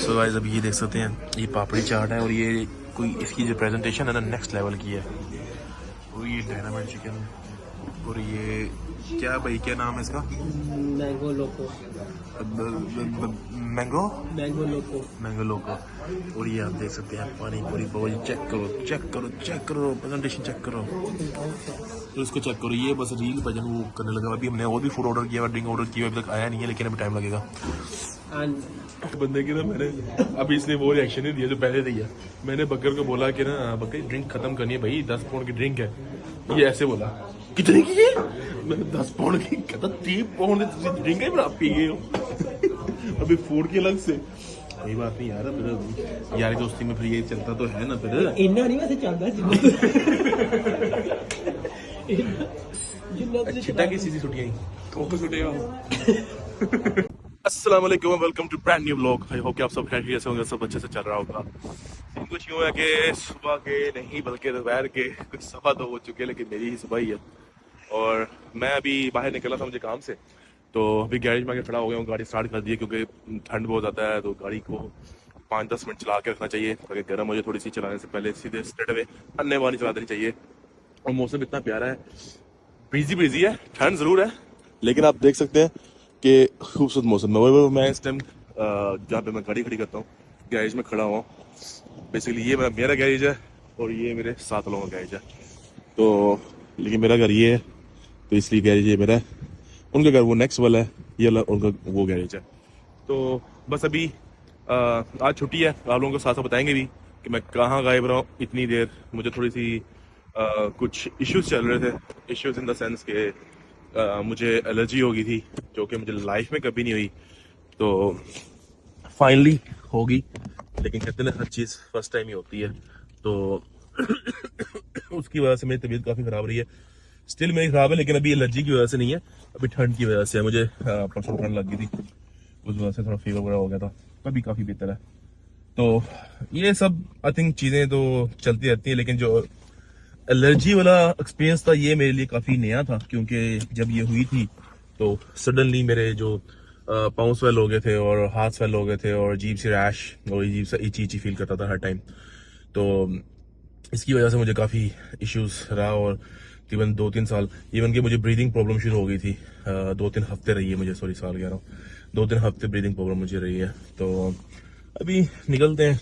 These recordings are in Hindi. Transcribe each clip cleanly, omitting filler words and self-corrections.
सो गाइस अभी ये देख सकते हैं, ये पापड़ी चाट है और ये कोई इसकी जो प्रेजेंटेशन है ना नेक्स्ट लेवल की है। और ये डायनामाइट चिकन और ये क्या भाई, क्या नाम है इसका? मैंगो लोको। मैंगो मैंगो लोको। मैंगो लोको। और ये आप देख सकते हैं पानी पूरी बोल। चेक करो चेक करो चेक करो, प्रेजेंटेशन चेक करो तो इसको चेक करो। ये बस रील भजन वो करने लगा। अभी हमने और भी फूड ऑर्डर किया, ड्रिंक ऑर्डर किया, अभी तक आया नहीं है, लेकिन अभी टाइम लगेगा। बंदे की ना मैंने अभी इसने वो रिएक्शन नहीं दिया जो पहले दिया। मैंने बकर को बोला कि ना बकर ड्रिंक खत्म करनी है भाई, 10 पाउंड की ड्रिंक है। ये ऐसे बोला, कितने की है? मैंने 10 पाउंड की, कहता 3 पाउंड की ड्रिंक है, आप पी गए हो। अभी फूड की अलग से कोई बात नहीं यार, फिर यारी दोस्ती में फिर ये चलता तो है ना। फिर इन्ना नहीं वैसे चलता छिटा की सीधी छुट्टियां अस्सलाम वालेकुम, welcome to brand new vlog. I hope कि आप सब खैरियत से होंगे, सब अच्छे से चल रहा होगा। कुछ यूँ है कि सुबह के नहीं बल्कि दोपहर के कुछ 2:15 हो चुके हैं, लेकिन मेरी ही सुबह ही है। और मैं अभी बाहर निकला था मुझे काम से, तो अभी गैरेज में आके खड़ा हो गया हूँ। गाड़ी स्टार्ट कर दी है क्योंकि ठंड बहुत ज़्यादा है, तो गाड़ी को 5-10 मिनट चला के रखना चाहिए ताकि गर्म हो जाए थोड़ी सी। चलाने से पहले सीधे स्ट्रेट अवे अन्य बार चला देनी चाहिए। और मौसम इतना प्यारा है, ब्रीजी है, ठंड ज़रूर है, लेकिन आप देख सकते हैं कि खूबसूरत मौसम में। मैं इस टाइम जहाँ पे मैं गाड़ी खड़ी करता हूँ गैरेज में खड़ा हुआ हूँ। बेसिकली ये मेरा गैरेज है और ये मेरे साथ लोगों का गैरेज है। तो लेकिन मेरा घर ये है, तो इसलिए गैरेज ये मेरा है। उनका घर वो नेक्स्ट वाला है, ये उनका वो गैरेज है। तो बस अभी आज छुट्टी है, आप लोगों को साथ साथ बताएंगे भी कि मैं कहाँ गायब रहा हूँ इतनी देर। मुझे थोड़ी सी कुछ इश्यूज चल रहे थे, इश्यूज इन द सेंस के मुझे एलर्जी हो गई थी, जो कि मुझे लाइफ में कभी नहीं हुई, तो फाइनली होगी। लेकिन कहते हैं हर चीज़ फर्स्ट टाइम ही होती है, तो उसकी वजह से मेरी तबीयत काफ़ी ख़राब रही है। स्टिल मेरी ख़राब है, लेकिन अभी एलर्जी की वजह से नहीं है, अभी ठंड की वजह से है। मुझे परसों ठंड लग गई थी, उस वजह से थोड़ा फीवर वगैरह हो गया था, अभी काफ़ी बेहतर है। तो ये सब आई थिंक चीज़ें तो चलती रहती हैं, लेकिन जो एलर्जी वाला एक्सपीरियंस था ये मेरे लिए काफ़ी नया था, क्योंकि जब ये हुई थी तो सडनली मेरे जो पाँव स्वेल हो गए थे और हाथ स्वेल हो गए थे और अजीब सी रैश और अजीब सा इची फील करता था हर टाइम। तो इसकी वजह से मुझे काफ़ी इश्यूज रहा और तकरीबन 2-3 साल इवन कि मुझे ब्रीदिंग प्रॉब्लम शुरू हो गई थी। 2-3 हफ्ते रही है मुझे, सॉरी साल कह रहा हूँ, 2-3 हफ्ते ब्रीदिंग प्रॉब्लम मुझे रही है। तो अभी निकलते हैं।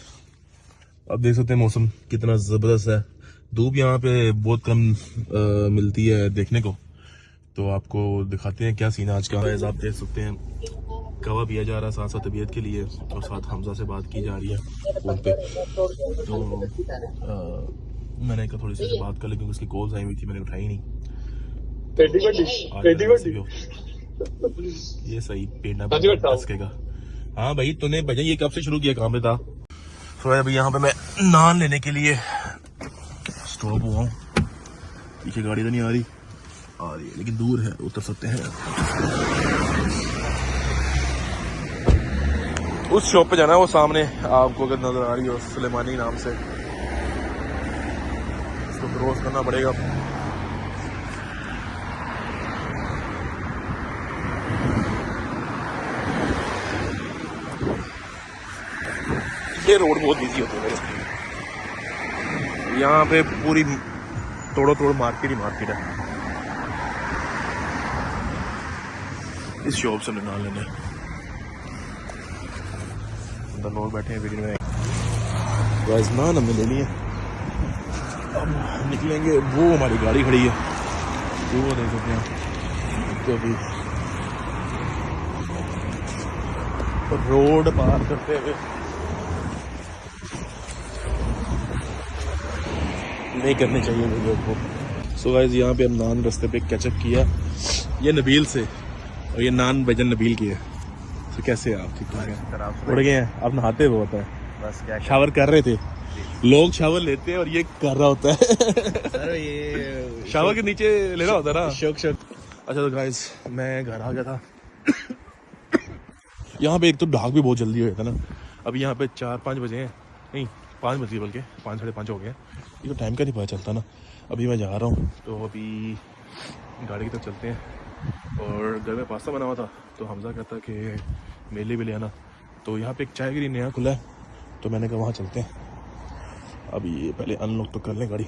आप देख सकते हैं मौसम कितना ज़बरदस्त है। धूप यहाँ पे बहुत कम मिलती है देखने को, तो आपको दिखाते हैं क्या सीन आज का है। आप देख सकते हैं कवा पिया जा रहा है साथ साथ तबीयत के लिए, और साथ हमजा से बात की जा रही है फोन पे। तो मैंने कहा थोड़ी सी बात कर ली, क्योंकि उसकी कॉल्स आई हुई थी, मैंने उठाई नहीं। ये सही पेंडा का। हाँ भाई, तूने भैया ये कब से शुरू किया काम पे था? तो अभी यहाँ पे मैं नान लेने के लिए स्टॉप हुआ हूँ। पीछे गाड़ी तो नहीं आ रही है, लेकिन दूर है, उतर सकते हैं। उस शॉप पे जाना है, वो सामने आपको अगर नजर आ रही हो, सुलेमानी नाम से, इसको क्रॉस करना पड़ेगा। ये रोड बहुत इजी होती है मेरे लिए। यहाँ पे पूरी तोड़ मार्केट ही मार्केट है। इस शॉप से नान लेने अंदर लोग बैठे हैं वीडियो में। गाइस नान हमने ले लिए, अब निकलेंगे। वो हमारी गाड़ी खड़ी है, वो देख सकते हैं। तो अभी रोड पार करते हुए नहीं करनी चाहिए वीडियो को। सो गाइस यहाँ पे हम नान रास्ते पे कैचअप किया ये नबील से, और ये नान भजन नबील की है। तो कैसे आप? ठीक है, उड़ गए हैं आप? नहाते हुए होता है बस, क्या शावर कर रहे थे लोग, शावर लेते हैं और ये कर रहा होता है सर ये शावर के नीचे लेना होता है ना, शौक। अच्छा तो गाइस मैं घर आ गया था। यहाँ पे एक तो ढाक भी बहुत जल्दी हो जाता है ना। अभी यहाँ पे 4-5 बजे हैं, नहीं 5 बजे, बल्कि 5-5:30 हो गए। ये तो टाइम का नहीं पता चलता ना। अभी मैं जा रहा हूँ, तो अभी गाड़ी की तरफ चलते हैं। और घर में पास्ता बना हुआ था, तो हमजा कहता कि मेरे लिए भी ले आना। तो यहाँ पे एक चाय ग्रीन नया खुला है, तो मैंने कहा वहाँ चलते हैं। अभी ये पहले अनलॉक तो कर लें गाड़ी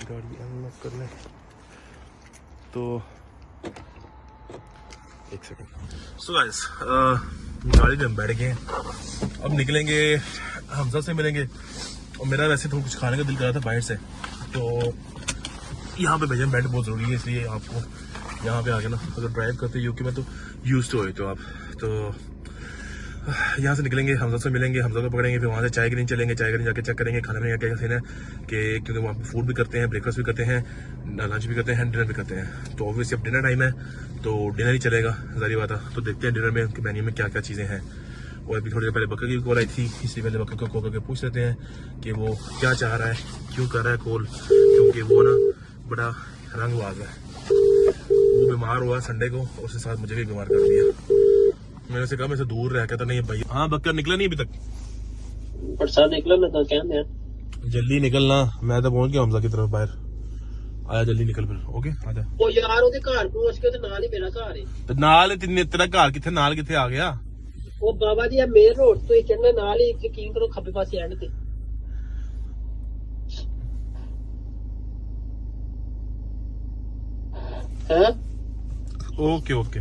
अनलॉक कर लें। तो एक सेकंड। सो गाइस गाड़ी में हम बैठ गए हैं, अब निकलेंगे, हमजा से मिलेंगे। और मेरा वैसे तो कुछ खाने का दिल कर रहा था बाहर से, तो यहाँ पे भेजन बैठ बहुत ज़रूरी है, इसलिए आपको यहाँ पे आके ना, अगर ड्राइव करते यूके में तो यूज टू हो तो आप, तो यहाँ से निकलेंगे, हमजा से मिलेंगे, हमजा को पकड़ेंगे, फिर वहाँ से चाय ग्रीन चलेंगे, चाय ग्रीन जाके चेक करेंगे खाने में क्या सीन है कि, क्योंकि वहाँ पे फूड भी करते हैं, ब्रेकफास्ट भी करते हैं, लंच भी करते हैं, डिनर भी करते हैं। तो ऑब्वियसली अब डिनर टाइम है तो डिनर ही चलेगा, जारी बात है। तो देखते हैं डिनर में उनके मेन्यू में क्या क्या चीज़ें हैं। और अभी थोड़ी देर पहले बकर की कॉल आई थी, इसलिए पहले बकर को कॉल करके पूछ लेते हैं कि वो क्या चाह रहा है, क्यों कर रहा है कॉल, क्योंकि वो ना बड़ा रंगबाज है। वो बीमार हुआ संडे को, उसके साथ मुझे भी बीमार कर दिया। मैंने उसे कहा मैं से दूर रह, कहता नहीं भाई। हाँ बकर निकला नहीं अभी तक? प्रसाद निकला मैं तो क्या मैं जल्दी निकलना, मैं तो पहुंच गया हमजा की तरफ बाहर। आया जल्दी निकल फिर, ओके आजा। ओ यार ओदे घर पहुंच के ते नाल ही मेरा घर है। ते नाल तेरा घर किथे, नाल किथे आ गया? ओ बाबा जी मेन रोड तो ही चढ़ना, नाल ही यकीन करो खब्बे पासे एंड ते। हां ओके ओके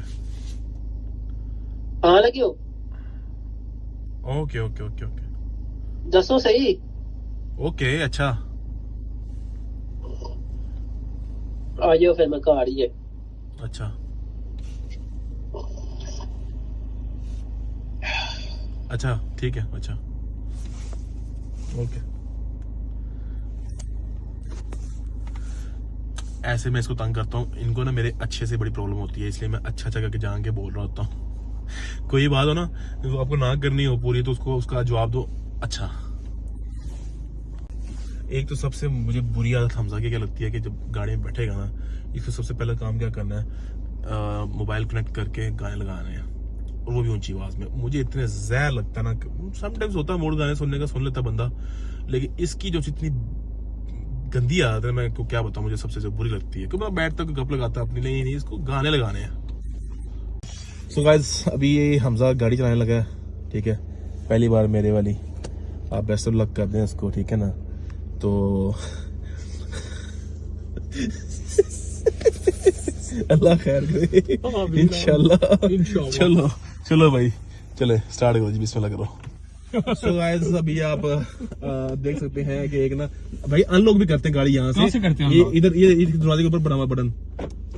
आ लगे हो, ओके ओके ओके ओके दसो सही। ओके अच्छा आ जाओ फिर मैं घर ही है। अच्छा अच्छा ठीक है, अच्छा ओके। ऐसे मैं इसको तंग करता हूँ, इनको ना मेरे अच्छे से बड़ी प्रॉब्लम होती है, इसलिए मैं अच्छा जगह के जान के बोल रहा होता हूँ। कोई बात हो ना तो आपको ना करनी हो पूरी, तो उसको उसका जवाब दो अच्छा। एक तो सबसे मुझे बुरी आदत हमजा की क्या लगती है कि जब गाड़ी में बैठेगा ना, इसको सबसे पहला काम क्या करना है, मोबाइल कनेक्ट करके गाने लगाने हैं, और वो भी ऊंची आवाज में। मुझे इतने जहर लगता है ना, समटाइम्स होता है मूड गाने सुनने का, सुन लेता बंदा, लेकिन इसकी जो इतनी गंदी आदत है, मैं क्या बताऊं, मुझे सबसे जो बुरी लगती है। क्योंकि मैं बैठता हूँ गप लगाता अपनी, नहीं इसको गाने लगाने हैं। सो गाइस अभी ये हमजा गाड़ी चलाने लगा है, ठीक है, पहली बार मेरे वाली। आप बेस्ट ऑफ लक कर दें इसको, ठीक है ना। तो अल्लाह खैर करे इंशाल्लाह। चलो चलो भाई, चले स्टार्ट करो जी, बिस्मिल्लाह करो। सो गाइस अभी आप देख सकते हैं कि एक ना भाई अनलॉक भी करते हैं गाड़ी यहाँ से करते हैं, ये इधर ये दरवाजे के ऊपर बना हुआ बटन।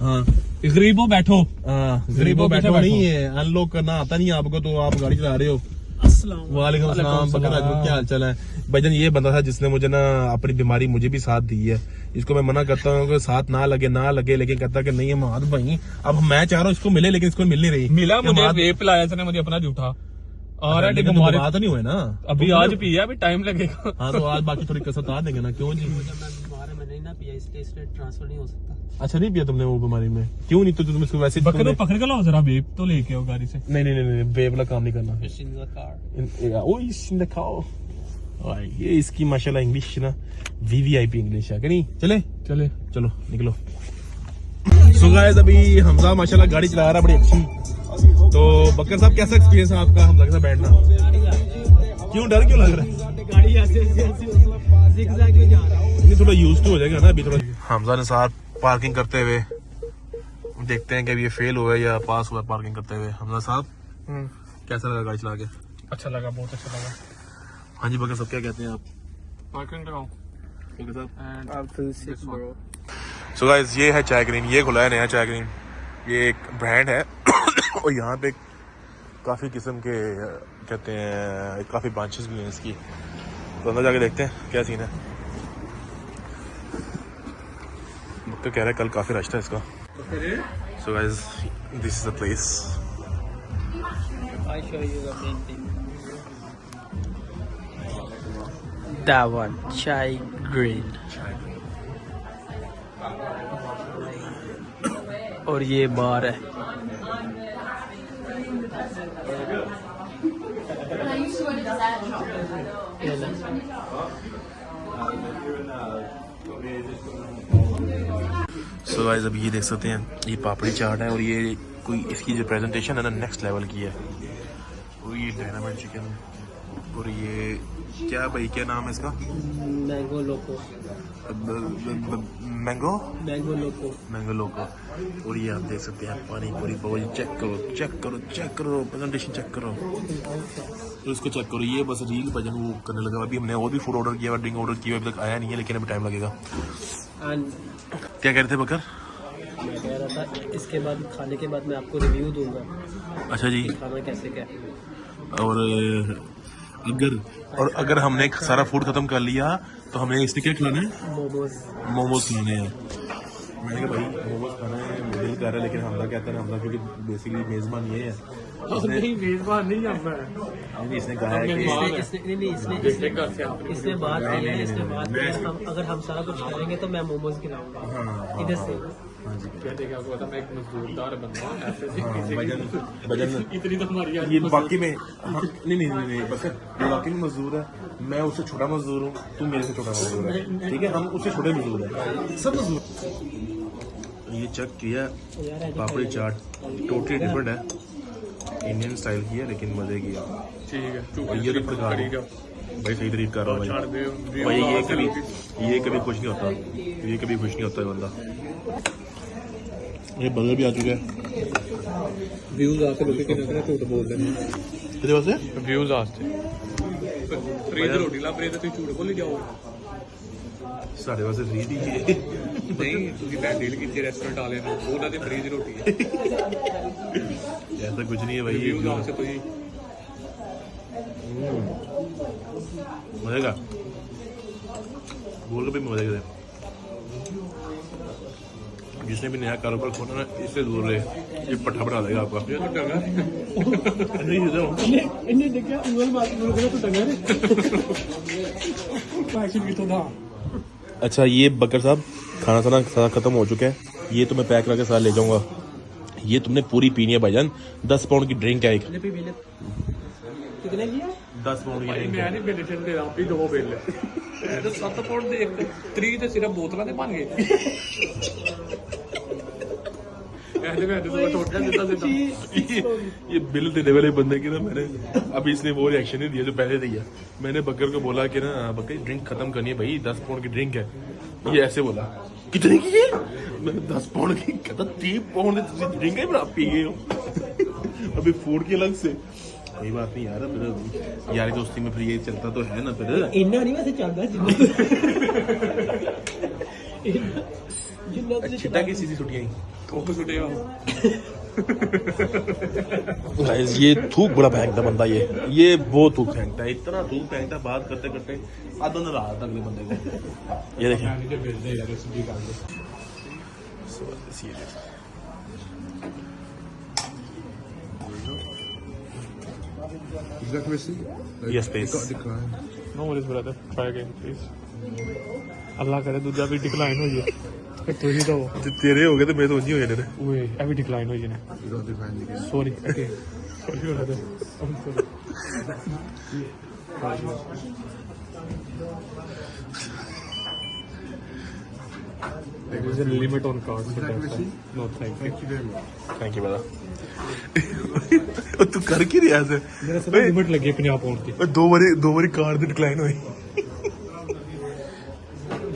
हाँ गरीबों बैठो, हाँ गरीबों बैठो नहीं है, अनलॉक करना आता नहीं आपको, तो आप गाड़ी चला रहे हो। वालेकुम अस्सलाम, बकर क्या हाल चाल है भाईजान। ये बंदा था जिसने मुझे ना अपनी बीमारी मुझे भी साथ दी है, इसको मैं मना करता हूँ कि साथ ना लगे, लेकिन कहता कि नहीं माद भाई, अब मैं चाह रहा हूँ इसको मिले, लेकिन इसको मिल नहीं रही। मिला मुझे, वेप पिलाया इसने मुझे अपना झूठा, और बात नहीं हुए ना अभी आज पिया, अभी टाइम लगेगा। हाँ तो आज बाकी थोड़ी कसरत आ देंगे ना, क्यों जी? मैं नहीं ना पिया, इसलिए ट्रांसफर नहीं हो सकता। अच्छा नहीं पिया तुमने वो बीमारी में, क्यों नहीं? तो तुम इसको वैसे पकड़ के लाओ जरा, वेप तो लेके आओ गाड़ी से। नहीं वेब वाला काम नहीं करना। ये इसकी माशाल्लाह इंग्लिश ना VVIP इंग्लिश है कि नहीं? चले चलो निकलो। सो गाइस अभी हमजा माशाल्लाह गाड़ी चला रहा है बड़ी अच्छी। तो बकर साहब कैसा एक्सपीरियंस है आपका हमजा के साथ बैठना? क्यों डर क्यों लग रहा है? गाड़ी ऐसे ज़िगज़ैग में जा रहा हूं, ये थोड़ा यूज टू हो जाएगा ना अभी थोड़ा। हमजा ने साथ पार्किंग करते हुए, देखते हैं कि अभी ये फेल हुआ है या पास हुआ पार्किंग करते हुए। हमजा साहब कैसा लगा गाड़ी चला के? अच्छा लगा, बहुत अच्छा लगा। हाँ जी बकर साहब क्या कहते हैं आप? पार्किंग लगाओ बकर साहब। आप feel sick bro. So guys ये है चाय ग्रीन, ये खुला है नया चाय ग्रीन, ये एक ब्रांड है। और यहाँ पे काफ़ी किस्म के कहते हैं, काफ़ी ब्रांचेस भी हैं इसकी, तो अंदर जाके देखते हैं क्या सीन है। तो कह रहा है कल काफ़ी रश था इसका। So guys this is the place. I show you the main thing. That one, chai green. और ये बार है। सो गाइस अभी ये देख सकते हैं, ये पापड़ी चाट है, और ये कोई इसकी जो प्रेजेंटेशन है ना नेक्स्ट लेवल की है। और डायनामाइट चिकन। और ये क्या भाई, क्या नाम है इसका? मैंगो लोको। मैंगो मैंगो लोको। मैंगो लोको। और ये आप देख सकते हैं पानी पूरी बोल। चेक करो चेक करो चेक करो, प्रेजेंटेशन चेक करो, तो इसको चेक करो। ये बस रील भजन वो करने लगा। अभी हमने और भी फूड ऑर्डर किया, ड्रिंक ऑर्डर किया, अभी तक आया नहीं है, लेकिन अभी टाइम लगेगा। क्या कह रहे थे बकर? मैं कह रहा था इसके बाद खाने के बाद मैं आपको रिव्यू दूंगा। अच्छा जी। खाना कैसे क्या। और अगर हमने सारा फूड खत्म कर लिया तो हमें इसमें क्या खिलाना है? मोमोज खाने हैं। मैंने कहा भाई मोमोज खाना है, दिल कर रहा है, लेकिन हमला कहता है हमला, क्योंकि बेसिकली मेजबान ये है। नहीं मेजबान नहीं हम इसने कहा है कि इसमें बात की है, इसमें बात की है, अगर हम सारा कुछ करेंगे तो मैं मोमोज खिलाऊंगा इधर से। क्या देखा आपको पता, मैं एक मजदूरदार बंदा हूँ, ऐसे वजन इतनी तो हमारी ये बाकी में नहीं बकर, ये बाकी में मजदूर है, मैं उससे छोटा मजदूर हूँ, तू मेरे से छोटा मजदूर है, ठीक है? हम उससे छोटे मजदूर हैं, सब मजदूर। ये चेक किया पापड़ी चाट, टोटली डिफरेंट है, इंडियन स्टाइल की है, लेकिन मजे की है। ठीक है। ये तो प्रकार भाई सही तरीके कर रहा हूँ भाई। ये कभी खुश नहीं होता, ये कभी खुश नहीं होता है बंदा। ये बर्गर भी आ चुका है। व्यूज आते लोग कितना झूठ बोल रहे हैं। कितने वास्ते? व्यूज आते फ्री दी रोटी ला फ्री ते झूठ बोली जाओ। साढ़े वास्ते फ्री दी है नहीं ਤੁਸੀਂ ਮੈਂ ਡੀਲ ਕੀਤੀ ਰੈਸਟੋਰੈਂਟ ਵਾਲੇ ਨਾਲ, ਉਹਨਾਂ ਦੀ ਫ੍ਰੀ ਦੀ ਰੋਟੀ ਹੈ। ऐसा कुछ नहीं है भाई। व्यूज आपसे ਤੁਸੀਂ मजेगा बोल के भी मजेगा। जिसने भी नया कारोबार खोला ना, इससे दूर रहे, ये पट्टा बना देगा आपका। ਇਹ ਤਾਂ ਟੰਗਾ नहीं इन्हें देखा उंगल मार के तो टंगा पैसे भी तो ना। अच्छा ये बकर साहब खाना साना सारा खत्म हो चुका है, ये तो मैं पैक करके साथ ले जाऊंगा। ये तुमने पूरी पीनी है भाईजान, 10 पाउंड की ड्रिंक है एक। कितने लिया? 10 पाउंड की ਭਾਈ ड्रिंक ਮੈਂ ਨਹੀਂ ਬਿੱਲ ਛੱਡਦੇ ਆਪ ਹੀ ਦੋ ਬਿੱਲ ਇਹ ਤਾਂ 7 ਪਾਉਂਡ ਦੇ 30 ਤੇ ਸਿਰਫ ਬੋਤਲਾਂ ਦੇ ਬਣ ਗਏ। ऐसे में तो टोटल देता देता ये बिल देने वाले बंदे की ना, मैंने अभी इसने वो रिएक्शन नहीं दिया जो पहले दिया। मैंने बकर को बोला कि ना बकर ड्रिंक खत्म करनी है भाई, 10 पाउंड की ड्रिंक है। ये ऐसे बोला कितने की है? मैंने 10 पाउंड की, कहता 30 पाउंड की ड्रिंक है, आप पी गए हो। अभी फूड की अलग से कोई बात नहीं यार, फिर यारी दोस्ती में फिर ये चलता तो है ना। फिर इन्ना नहीं वैसे चलता जितना छिटा की सीधी छुट्टियां ਉਹ ਛੁੱਟਿਆ गाइस, ये थूक बड़ा फेंकता बंदा, ये बहुत थूक फेंकता है, इतना थूक फेंकता है, बात करते करते आधा न रात अगले बंदे को। ये देखें मुझे बिल दे यार सिद्धि कर दे। Is that receipt? Yes, please. Got declined. No worries brother, try again please. अल्लाह करे दूजा भी डिक्लाइन हो जाए फिर तू ही दो। तेरे हो गए तो मैं तो नहीं हो जाने। ओए अभी डिक्लाइन हो जाने। You got declined again. Sorry again sorry brother, I am There is a limit on cards. Is that receipt? No, thank you. Thank you very much. Thank you बेटा। तू कर की रिया से मेरा सब लिमिट लगी 50 पाउंड की दो बारी कार्ड डिक्लाइन हुई।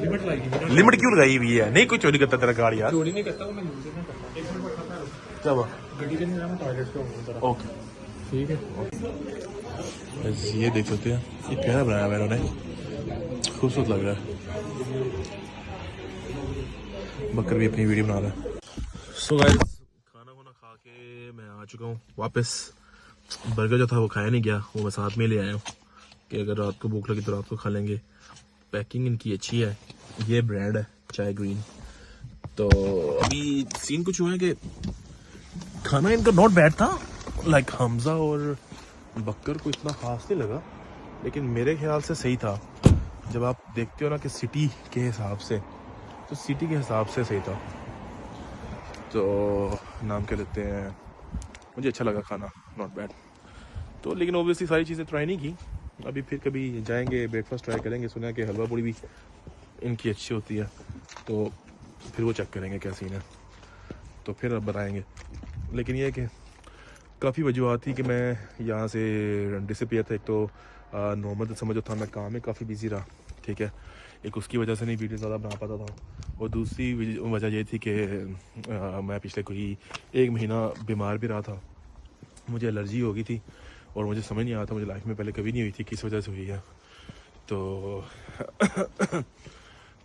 लिमिट लगी। लिमिट क्यों लगाई हुई है? नहीं कोई चोरी करता तेरा कार्ड यार। चोरी नहीं करता, वो मैं यूज नहीं करता। एक मिनट बैठा था क्या हुआ? गड्डी के लिए मैं टॉयलेट पे हूँ जरा। ओके ठीक है। बस ये देख सकते हैं, ये प्यारा बनाया हुआ है इन्होंने, खूबसूरत लग रहा है। बकर भी अपनी वीडियो बना रहा है। सो गाइस, खाना वाना खा के मैं आ चुका हूँ वापस। बर्गर जो था वो खाया नहीं गया, वो मैं साथ में ले आया हूँ कि अगर रात को भूख लगी तो रात को खा लेंगे। पैकिंग इनकी अच्छी है, ये ब्रांड है चाय ग्रीन। तो अभी सीन कुछ हुआ है कि खाना इनका नॉट बैड था, लाइक हमजा और बकर को इतना खास नहीं लगा, लेकिन मेरे ख्याल से सही था। जब आप देखते हो ना कि सिटी के हिसाब से, तो सिटी के हिसाब से सही था। तो नाम क्या लेते हैं, मुझे अच्छा लगा खाना, नॉट बैड। तो लेकिन ओबियसली सारी चीज़ें ट्राई नहीं की। अभी फिर कभी जाएंगे, ब्रेकफास्ट ट्राई करेंगे। सुना है कि हलवा पूड़ी भी इनकी अच्छी होती है, तो फिर वो चेक करेंगे क्या सीन है, तो फिर अब बताएंगे। लेकिन ये है कि काफ़ी वजूहत थी कि मैं यहाँ से डिसअपियर था। एक तो नॉर्मल समझ था, मैं काम में काफ़ी बिजी रहा, ठीक है, एक उसकी वजह से नहीं वीडियो ज़्यादा बना पाता था, और दूसरी वजह ये थी कि मैं पिछले कोई 1 महीना बीमार भी रहा था, मुझे एलर्जी हो गई थी और मुझे समझ नहीं आया था, मुझे लाइफ में पहले कभी नहीं हुई थी, किस वजह से हुई है। तो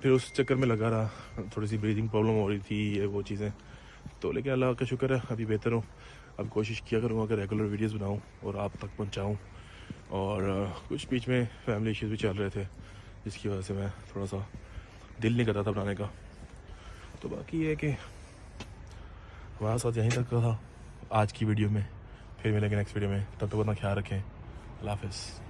फिर उस चक्कर में लगा रहा, थोड़ी सी ब्रीदिंग प्रॉब्लम हो रही थी, ये वो चीज़ें। तो लेकिन अल्लाह का शुक्र है अभी बेहतर हूँ। अब कोशिश किया करूँगा कि रेगुलर वीडियोस बनाऊँ और आप तक पहुँचाऊँ। और कुछ बीच में फैमिली इश्यूज भी चल रहे थे, जिसकी वजह से मैं थोड़ा सा दिल नहीं कर रहा था बनाने का। तो बाकी ये है कि हमारा साथ यहीं तक का था आज की वीडियो में। फिर मिलेंगे नेक्स्ट वीडियो में, तब तक अपना ख्याल रखें। अल्लाह हाफ़िज़।